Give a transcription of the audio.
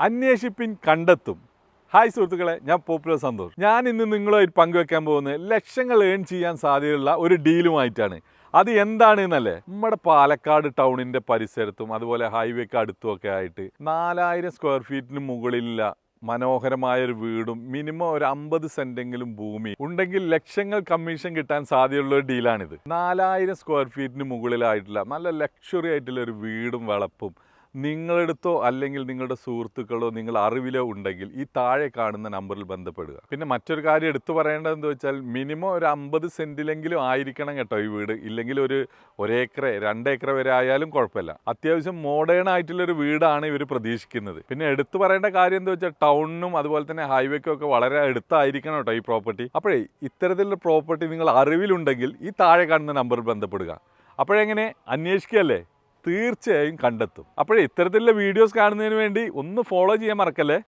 അന്വേഷിപ്പിൻ കണ്ടെത്തും. ഹായ് സുഹൃത്തുക്കളെ, ഞാൻ പോപ്പുലർ സന്തോഷ്. ഞാൻ ഇന്ന് നിങ്ങളുമായിട്ട് പങ്കുവെക്കാൻ പോകുന്നത് ലക്ഷങ്ങൾ ഏൺ ചെയ്യാൻ സാധ്യതയുള്ള ഒരു ഡീലുമായിട്ടാണ്. അത് എന്താണെന്നല്ലേ, നമ്മുടെ പാലക്കാട് ടൗണിൻ്റെ പരിസരത്തും അതുപോലെ ഹൈവേക്ക് അടുത്തുമൊക്കെ ആയിട്ട് 4000 സ്ക്വയർ ഫീറ്റിന് മുകളിലുള്ള മനോഹരമായൊരു വീടും മിനിമം ഒരു 50 സെൻറ്റെങ്കിലും ഭൂമി ഉണ്ടെങ്കിൽ ലക്ഷങ്ങൾ കമ്മീഷൻ കിട്ടാൻ സാധ്യതയുള്ള ഒരു ഡീലാണിത്. 4000 സ്ക്വയർ ഫീറ്റിന് മുകളിലായിട്ടുള്ള നല്ല ലക്ഷറി ആയിട്ടുള്ള ഒരു വീടും വളപ്പും നിങ്ങളെടുത്തോ അല്ലെങ്കിൽ നിങ്ങളുടെ സുഹൃത്തുക്കളോ നിങ്ങൾ അറിവിലോ ഉണ്ടെങ്കിൽ ഈ താഴെ കാണുന്ന നമ്പറിൽ ബന്ധപ്പെടുക. പിന്നെ മറ്റൊരു കാര്യം എടുത്തു പറയേണ്ടതെന്ന് വെച്ചാൽ മിനിമം ഒരു 50 സെൻറ്റിലെങ്കിലും ആയിരിക്കണം കേട്ടോ ഈ വീട്. ഇല്ലെങ്കിൽ ഒരു 1 ഏക്കർ 2 ഏക്കർ വരെ ആയാലും കുഴപ്പമില്ല. അത്യാവശ്യം മോഡേൺ ആയിട്ടുള്ളൊരു വീടാണ് ഇവർ പ്രതീക്ഷിക്കുന്നത്. പിന്നെ എടുത്തു പറയേണ്ട കാര്യം എന്താ വെച്ചാൽ ടൗണിനും അതുപോലെ തന്നെ ഹൈവേക്കും ഒക്കെ വളരെ അടുത്തായിരിക്കണം കേട്ടോ ഈ പ്രോപ്പർട്ടി. അപ്പോഴേ ഇത്തരത്തിലുള്ള പ്രോപ്പർട്ടി നിങ്ങൾ അറിവിലുണ്ടെങ്കിൽ ഈ താഴെ കാണുന്ന നമ്പറിൽ ബന്ധപ്പെടുക. അപ്പോഴെങ്ങനെ അന്വേഷിക്കുകയല്ലേ, തീർച്ചയായും കണ്ടെത്തും. അപ്പോഴേ ഇത്തരത്തിലുള്ള വീഡിയോസ് കാണുന്നതിന് വേണ്ടി ഒന്ന് ഫോളോ ചെയ്യാൻ മറക്കല്ലേ.